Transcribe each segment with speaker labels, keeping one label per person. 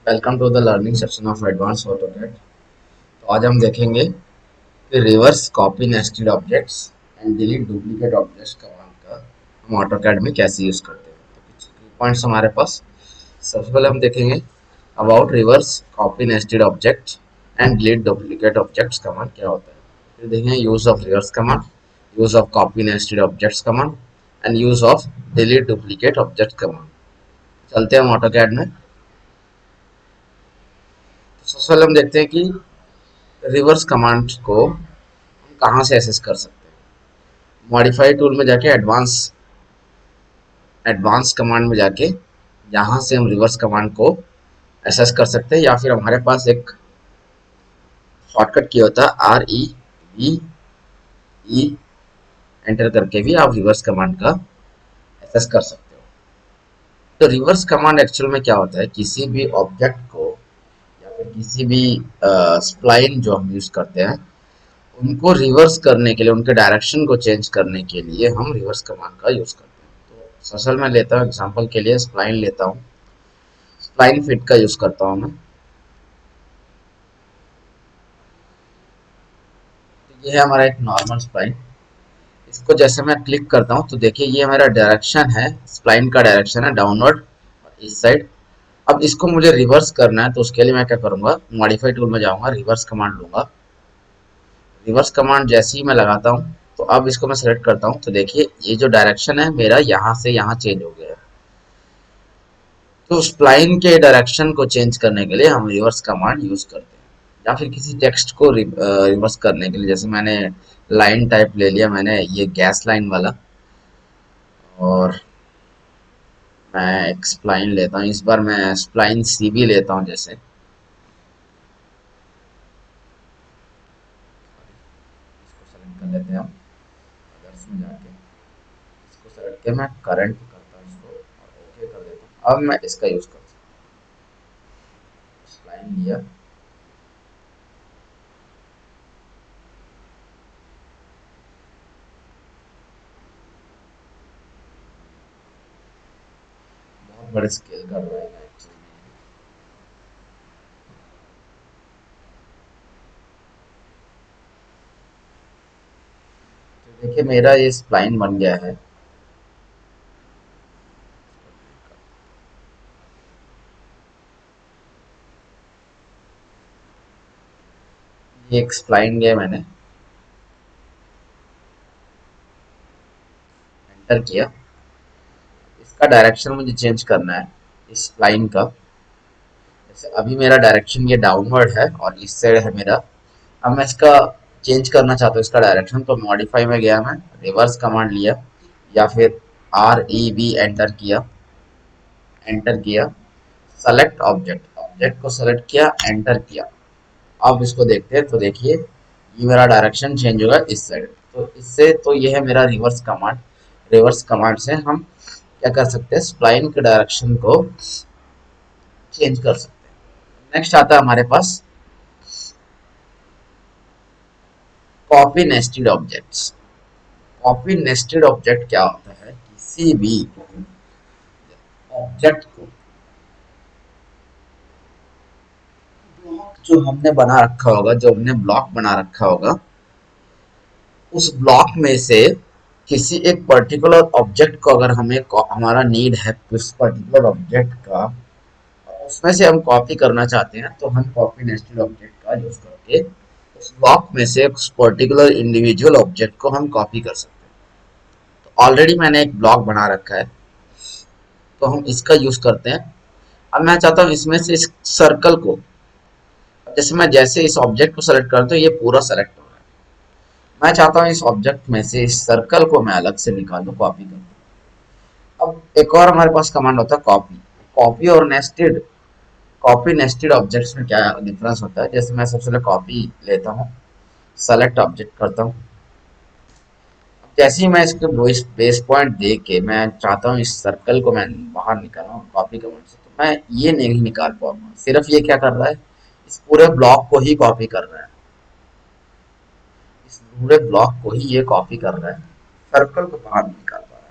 Speaker 1: Welcome to the learning section of advance AutoCAD. तो आज हम देखेंगे कि reverse copy nested objects and delete duplicate objects command का हम ऑटोकैड में कैसे यूज करते हैं। तो कुछ पॉइंट्स हमारे पास। सबसे पहले हम देखेंगे about reverse copy nested object and delete duplicate objects command क्या होता है। फिर देखेंगे use of reverse command, use of copy nested objects command and use of delete duplicate object command. चलते हैं हम ऑटोकैड में। तो सबसे पहले हम देखते हैं कि रिवर्स कमांड को हम कहाँ से एक्सेस कर सकते हैं। मॉडिफाई टूल में जाके एडवांस एडवांस कमांड में जाके यहाँ से हम रिवर्स कमांड को एक्सेस कर सकते हैं, या फिर हमारे पास एक शॉर्टकट की होता है REVE, एंटर करके भी आप रिवर्स कमांड का एक्सेस कर सकते हो। तो रिवर्स कमांड एक्चुअल में क्या होता है, किसी भी ऑब्जेक्ट को या फिर किसी भी स्प्लाइन जो हम यूज करते हैं उनको रिवर्स करने के लिए, उनके डायरेक्शन को चेंज करने के लिए हम रिवर्स कमांड का यूज करते हैं। तो असल में लेता हूँ एग्जांपल के लिए स्प्लाइन लेता हूँ, स्प्लाइन फिट का यूज करता हूँ मैं। तो ये है हमारा एक नॉर्मल स्प्लाइन। इसको जैसे मैं क्लिक करता हूँ तो देखिए ये मेरा डायरेक्शन है, स्प्लाइन का डायरेक्शन है डाउनवर्ड और इस साइड। अब इसको मुझे रिवर्स करना है तो उसके लिए मैं क्या करूंगा, मॉडिफाई टूल में जाऊंगा, रिवर्स कमांड लूंगा। रिवर्स कमांड जैसे ही मैं लगाता हूँ तो अब इसको मैं सेलेक्ट करता हूँ तो देखिए ये जो डायरेक्शन है मेरा यहाँ से यहाँ चेंज हो गया है। तो स्प्लाइन के डायरेक्शन को चेंज करने के लिए हम रिवर्स कमांड यूज करते हैं, या फिर किसी टेक्स्ट को रिवर्स करने के लिए। जैसे मैंने लाइन टाइप ले लिया, मैंने ये गैस लाइन वाला, और मैं एक स्प्लाइन लेता हूँ, इस बार मैं स्प्लाइन CB लेता हूँ। जैसे इसको सेलेक्ट कर लेते हैं हम, अदर्स में जाके इसको सेलेक्ट किया, मैं करंट करता हूँ इसको और ओके कर देता हूँ। अब मैं इसका यूज करता हूँ, स्प्लाइन लिया, बहुत बड़े स्केल का ड्राइंग है एक्चुअली। तो देखिए मेरा ये स्प्लाइन बन गया है। ये एक स्प्लाइन गया, मैंने एंटर किया। इसका डायरेक्शन मुझे चेंज करना है इस लाइन का। जैसे अभी मेरा डायरेक्शन ये डाउनवर्ड है और इस साइड है मेरा। अब मैं इसका चेंज करना चाहता हूँ इसका डायरेक्शन, तो मॉडिफाई में गया, मैं रिवर्स कमांड लिया, या फिर REV एंटर किया, सेलेक्ट ऑब्जेक्ट, ऑब्जेक्ट को सेलेक्ट किया, एंटर किया। अब इसको देखते हैं तो देखिए ये मेरा डायरेक्शन चेंज होगा इस साइड। तो इससे तो ये है मेरा रिवर्स कमांड। रिवर्स कमांड से हम क्या कर सकते हैं, स्प्लाइन के डायरेक्शन को चेंज कर सकते हैं। नेक्स्ट आता है हमारे पास copy nested objects. Copy nested object क्या होता है, किसी भी ऑब्जेक्ट को ब्लॉक जो हमने बना रखा होगा, जो हमने ब्लॉक बना रखा होगा, उस ब्लॉक में से किसी एक पर्टिकुलर ऑब्जेक्ट को अगर हमें हमारा नीड है उस पर्टिकुलर ऑब्जेक्ट का, उसमें से हम कॉपी करना चाहते हैं, तो हम कॉपी नेस्टेड ऑब्जेक्ट का यूज करके उस ब्लॉक में से उस पर्टिकुलर इंडिविजुअल ऑब्जेक्ट को हम कॉपी कर सकते हैं। तो ऑलरेडी मैंने एक ब्लॉक बना रखा है तो हम इसका यूज करते हैं। अब मैं चाहता हूँ इसमें से इस सर्कल को, जैसे मैं जैसे इस ऑब्जेक्ट को सेलेक्ट करता हूँ ये पूरा सेलेक्ट हो रहा है। मैं चाहता हूँ इस ऑब्जेक्ट में से इस सर्कल को मैं अलग से निकाल दूँ, कॉपी कर दूँ। अब एक और हमारे पास कमांड होता है कॉपी। कॉपी और नेस्टेड, कॉपी नेस्टेड ऑब्जेक्ट्स में क्या डिफरेंस होता है, जैसे मैं सबसे पहले कॉपी लेता हूँ, सेलेक्ट ऑब्जेक्ट करता हूँ। जैसे ही मैं इसके बेस पॉइंट दे के मैं चाहता हूँ इस सर्कल को मैं बाहर निकालूँ कॉपी कमांड से, तो मैं ये नहीं निकाल पाऊंगा। सिर्फ ये क्या कर रहा है, इस पूरे ब्लॉक को ही कॉपी कर रहा है, इस पूरे ब्लॉक को ही ये कॉपी कर रहा है, सर्कल को बाहर नहीं निकाल पा रहा है।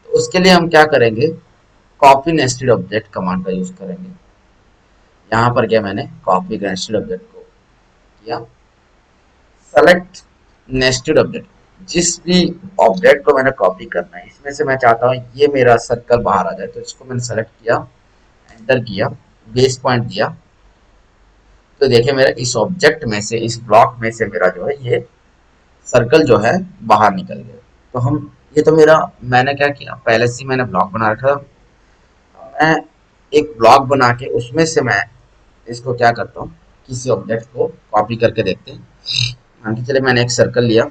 Speaker 1: तो उसके लिए हम क्या करेंगे, कॉपी नेस्टेड ऑब्जेक्ट कमांड का यूज करेंगे। यहाँ पर क्या मैंने कॉपी का नेस्टेड ऑब्जेक्ट को किया, सेलेक्ट नेस्टेड ऑब्जेक्ट। जिस भी ऑब्जेक्ट को मैंने कॉपी करना है इसमें से मैं चाहता हूँ ये मेरा सर्कल बाहर आ जाए, तो इसको मैंने सेलेक्ट किया, एंटर किया, बेस पॉइंट दिया, तो देखिए मेरा इस ऑब्जेक्ट में से, इस ब्लॉक में से मेरा जो है ये सर्कल जो है बाहर निकल गया। तो हम, ये तो मेरा, मैंने क्या किया, पहले से ही मैंने ब्लॉक बना रखा था। मैं एक ब्लॉक बना के उसमें से मैं इसको क्या करता हूँ, किसी ऑब्जेक्ट को कॉपी करके देखते हैं। मान के चले मैंने एक सर्कल लिया,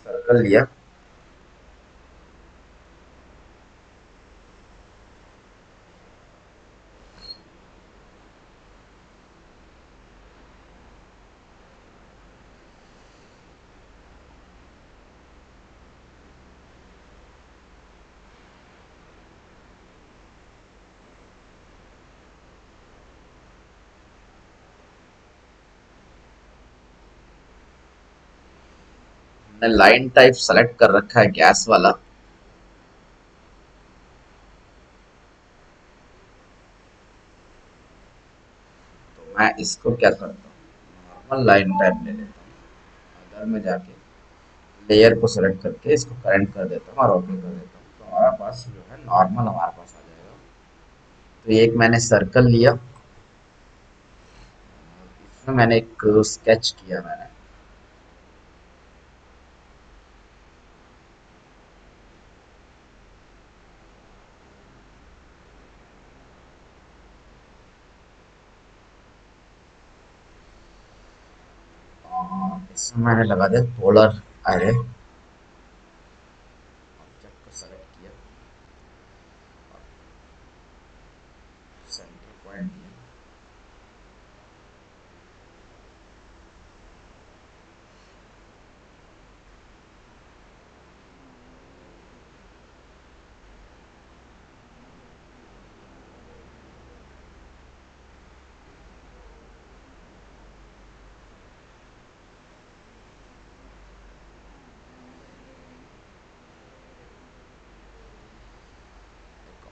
Speaker 1: सर्कल लिया, मैंने लाइन टाइप सेलेक्ट कर रखा है गैस वाला। तो मैं इसको क्या करता हूँ, नॉर्मल लाइन टाइप ले लेता हूँ, अदर में जाके लेयर को सेलेक्ट करके इसको करेंट कर देता हूँ और ओके कर देता हूँ, तो हमारा पास जो है नॉर्मल हमारे पास आ जाएगा। तो ये एक मैंने सर्कल लिया, इसमें मैंने एक स्केच किया मैंने। इसमें मैंने लगा दिया पोलर एरे, ऑब्जेक्ट को सेलेक्ट किया, सेंटर पॉइंट दिया,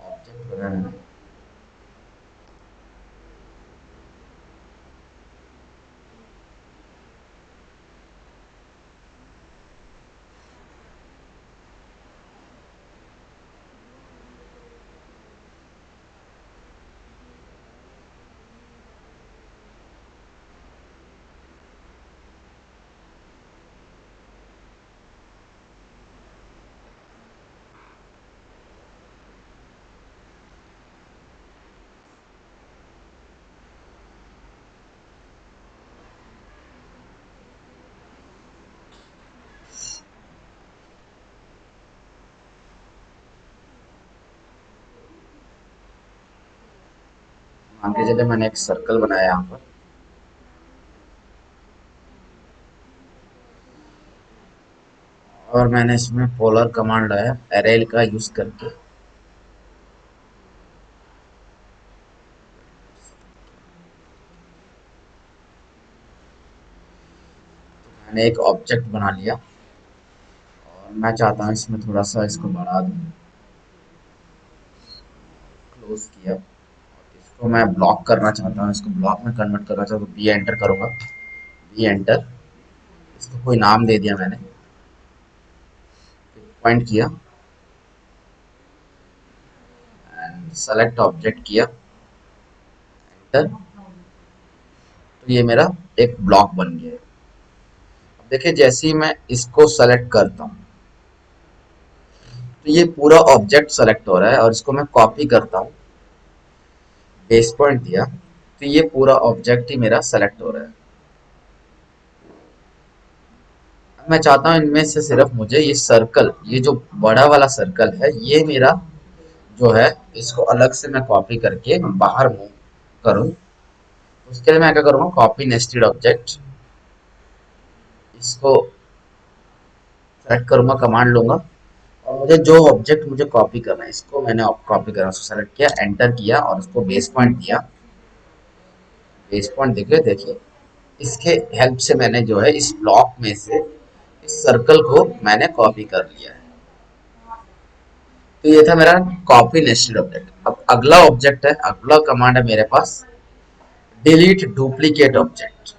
Speaker 1: ऑब्जेक्ट बनाना है। मान के चले मैंने एक सर्कल बनाया यहाँ पर, और मैंने इसमें पोलर कमांड लाया एरेल का यूज करके। मैंने एक ऑब्जेक्ट बना लिया और मैं चाहता हूँ इसमें थोड़ा सा इसको बढ़ा दूँ, क्लोज किया, इसको मैं ब्लॉक करना चाहता हूँ, इसको ब्लॉक में कन्वर्ट करना चाहता हूँ, बी एंटर करूँगा, बी एंटर, इसको कोई नाम दे दिया मैंने, पॉइंट किया, एंड सेलेक्ट ऑब्जेक्ट किया, एंटर, तो ये मेरा एक ब्लॉक बन गया। अब देखिए जैसे ही मैं इसको सेलेक्ट करता हूँ तो ये पूरा ऑब्जेक्ट सेलेक्ट हो रहा है, और इसको मैं कॉपी करता हूँ, बेस पॉइंट दिया, तो ये पूरा ऑब्जेक्ट ही मेरा सेलेक्ट हो रहा है। अब मैं चाहता हूँ इनमें से सिर्फ मुझे ये सर्कल, ये जो बड़ा वाला सर्कल है ये मेरा जो है, इसको अलग से मैं कॉपी करके बाहर मूव करूँ। उसके लिए मैं क्या करूँगा, कॉपी नेस्टेड ऑब्जेक्ट, इसको सेलेक्ट करूँगा, कमांड लूंगा, और मुझे जो ऑब्जेक्ट मुझे कॉपी करना है इसको मैंने कॉपी करना, उसको सेलेक्ट किया, एंटर किया, और उसको बेस पॉइंट दिया, बेस पॉइंट देखिए, देखिए इसके हेल्प से मैंने जो है इस ब्लॉक में से इस सर्कल को मैंने कॉपी कर लिया है। तो ये था मेरा कॉपी नेस्टेड ऑब्जेक्ट। अब अगला ऑब्जेक्ट है, अगला कमांड है मेरे पास डिलीट डुप्लीकेट ऑब्जेक्ट।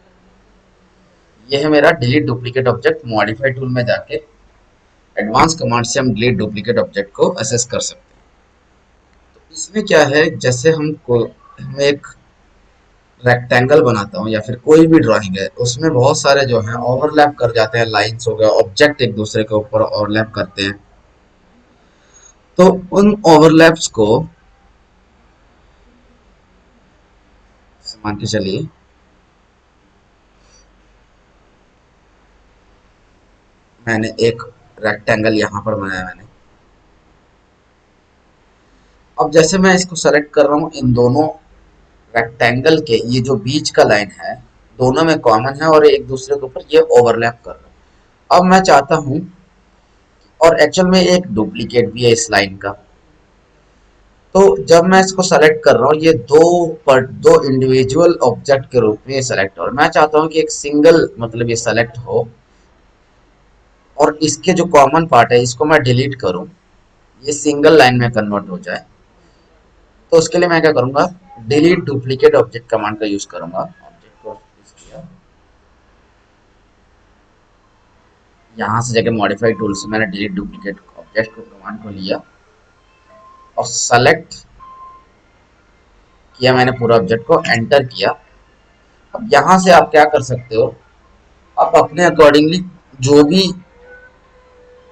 Speaker 1: ये है मेरा delete duplicate object. Modify tool में जाके एडवांस कमांड से हम डिलीट डुप्लीकेट ऑब्जेक्ट को असेस कर सकते हैं। तो इसमें क्या है, जैसे हम एक रेक्टेंगल बनाता हूँ या फिर कोई भी ड्राइंग है, उसमें बहुत सारे जो है ओवरलैप कर जाते हैं, लाइंस हो गया, ऑब्जेक्ट एक दूसरे के ऊपर ओवरलैप करते हैं। तो उन ओवरलैप्स को मान के चलिए मैंने एक रेक्टेंगल यहाँ पर बनाया मैंने। अब जैसे मैं इसको सेलेक्ट कर रहा हूँ, इन दोनों रेक्टेंगल के ये जो बीच का लाइन है दोनों में कॉमन है और एक दूसरे के ऊपर ये ओवरलैप कर रहा है। अब मैं चाहता हूँ, और एक्चुअल में एक डुप्लीकेट भी है इस लाइन का। तो जब मैं इसको सेलेक्ट कर रहा हूँ, ये दो इंडिविजुअल ऑब्जेक्ट के रूप में ये सेलेक्ट हो रहा है। मैं चाहता हूँ कि एक सिंगल मतलब ये सेलेक्ट हो और इसके जो कॉमन पार्ट है इसको मैं डिलीट करूँ, ये सिंगल लाइन में कन्वर्ट हो जाए। तो उसके लिए मैं क्या करूंगा, डिलीट डुप्लीकेट ऑब्जेक्ट कमांड का यूज करूंगा। ऑब्जेक्ट को यूज किया, यहाँ से जाके मॉडिफाई टूल से मैंने डिलीट डुप्लीकेट ऑब्जेक्ट को कमांड को लिया और सेलेक्ट किया मैंने पूरा ऑब्जेक्ट को, एंटर किया। अब यहाँ से आप क्या कर सकते हो, आप अपने अकॉर्डिंगली जो भी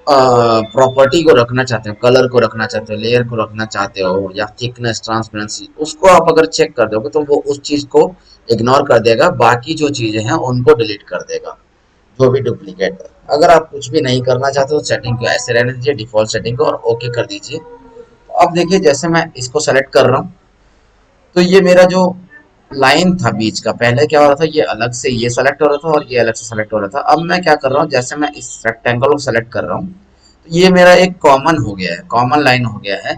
Speaker 1: प्रॉपर्टी को रखना चाहते हो, कलर को रखना चाहते हो, लेयर को रखना चाहते हो, या थिकनेस, ट्रांसपेरेंसी, उसको आप अगर चेक कर दोगे तो वो उस चीज को इग्नोर कर देगा, बाकी जो चीजें हैं उनको डिलीट कर देगा, जो भी डुप्लीकेट है। अगर आप कुछ भी नहीं करना चाहते तो सेटिंग को ऐसे रहने दीजिए, डिफॉल्ट सेटिंग को, और ओके कर दीजिए। तो अब देखिए जैसे मैं इसको सेलेक्ट कर रहा हूँ, तो ये मेरा जो लाइन था बीच का, पहले क्या हो रहा था, ये अलग से ये सेलेक्ट हो रहा था और ये अलग से सेलेक्ट हो रहा था। अब मैं क्या कर रहा हूँ, जैसे मैं इस रेक्टेंगल को सेलेक्ट कर रहा हूँ तो ये मेरा एक कॉमन हो गया है, कॉमन लाइन हो गया है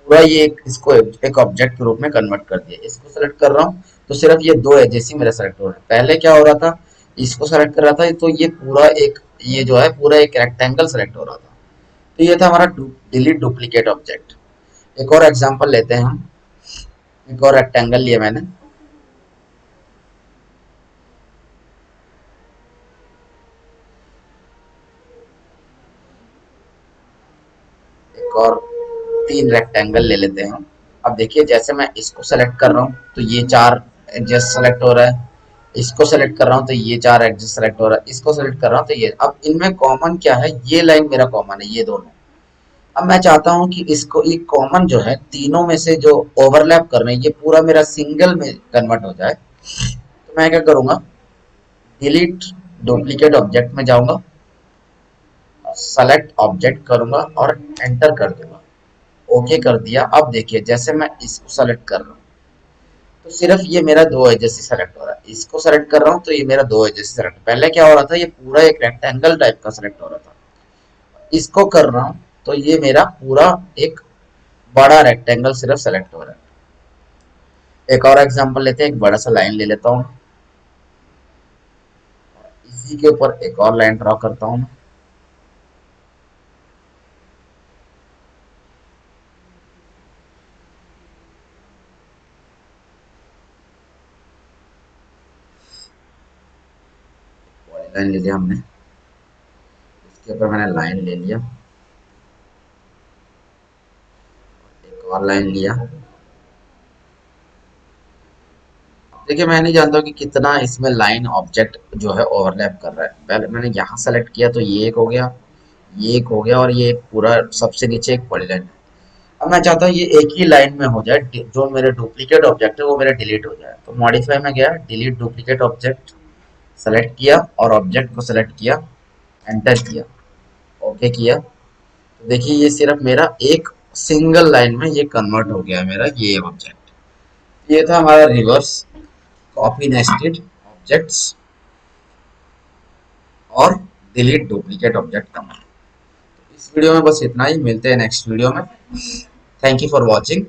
Speaker 1: पूरा। ये इसको एक ऑब्जेक्ट के रूप में कन्वर्ट कर दिया। इसको सेलेक्ट कर रहा हूँ तो सिर्फ ये दो एजेस ही मेरा सेलेक्ट हो रहा है। पहले क्या हो रहा था, इसको सेलेक्ट कर रहा था तो ये पूरा एक, ये जो है पूरा एक रेक्टेंगल सेलेक्ट हो रहा था। तो ये था हमारा डिलीट डुप्लीकेट ऑब्जेक्ट। एक और एग्जांपल लेते हैं हम। एक और रेक्टेंगल लिया मैंने, एक और 3 रेक्टेंगल ले लेते हैं हम। अब देखिए जैसे मैं इसको सेलेक्ट कर रहा हूँ तो ये 4 एडजस्ट सेलेक्ट हो रहा है, इसको सेलेक्ट कर रहा हूँ तो ये 4 एडजस्ट सेलेक्ट हो रहा है, इसको सेलेक्ट कर रहा हूँ तो ये। अब इनमें कॉमन क्या है, ये लाइन मेरा कॉमन है, ये दोनों। अब मैं चाहता हूँ कि इसको, ये कॉमन जो है तीनों में से जो ओवरलैप कर रहे हैं, ये पूरा मेरा सिंगल में कन्वर्ट हो जाए। तो मैं क्या करूंगा, डिलीट डुप्लीकेट ऑब्जेक्ट में जाऊंगा, सेलेक्ट ऑब्जेक्ट करूंगा और एंटर कर दूंगा। ओके कर दिया। अब देखिए जैसे मैं इसको सेलेक्ट कर रहा हूँ तो सिर्फ ये मेरा दो एजेस ही सेलेक्ट हो रहा है। इसको सेलेक्ट कर रहा हूँ तो ये मेरा दो एजेस सेलेक्ट, पहले क्या हो रहा था, ये पूरा एक रेक्टेंगल टाइप का सेलेक्ट हो रहा था। इसको कर रहा हूँ तो ये मेरा पूरा एक बड़ा रेक्टेंगल सिर्फ सेलेक्ट हो रहा है। एक और एग्जांपल लेते हैं, एक बड़ा सा लाइन ले लेता हूँ, इसी के ऊपर एक और लाइन ड्रॉ करता हूँ। लाइन ले लिया हमने, इसके ऊपर मैंने लाइन ले लिया, एक और लाइन लिया। देखिए मैं नहीं जानता हूँ कि कितना इसमें लाइन ऑब्जेक्ट जो है ओवरलैप कर रहा है। पहले मैंने यहाँ सेलेक्ट किया तो ये एक हो गया, ये एक हो गया, और ये एक पूरा सबसे नीचे एक बड़ी लाइन। अब मैं चाहता हूँ ये एक ही लाइन में हो जाए, जो मेरे डुप्लीकेट ऑब्जेक्ट है वो मेरा डिलीट हो जाए। तो मॉडिफाई में गया, डिलीट डुप्लीकेट ऑब्जेक्ट सेलेक्ट किया और ऑब्जेक्ट को सेलेक्ट किया, एंटर किया, ओके किया। तो देखिए ये सिर्फ मेरा एक सिंगल लाइन में ये कन्वर्ट हो गया मेरा ये ऑब्जेक्ट। ये था हमारा रिवर्स कॉपी नेस्टेड ऑब्जेक्ट्स और डिलीट डुप्लीकेट ऑब्जेक्ट कमांड। इस वीडियो में बस इतना ही, मिलते हैं नेक्स्ट वीडियो में। Thank you for watching.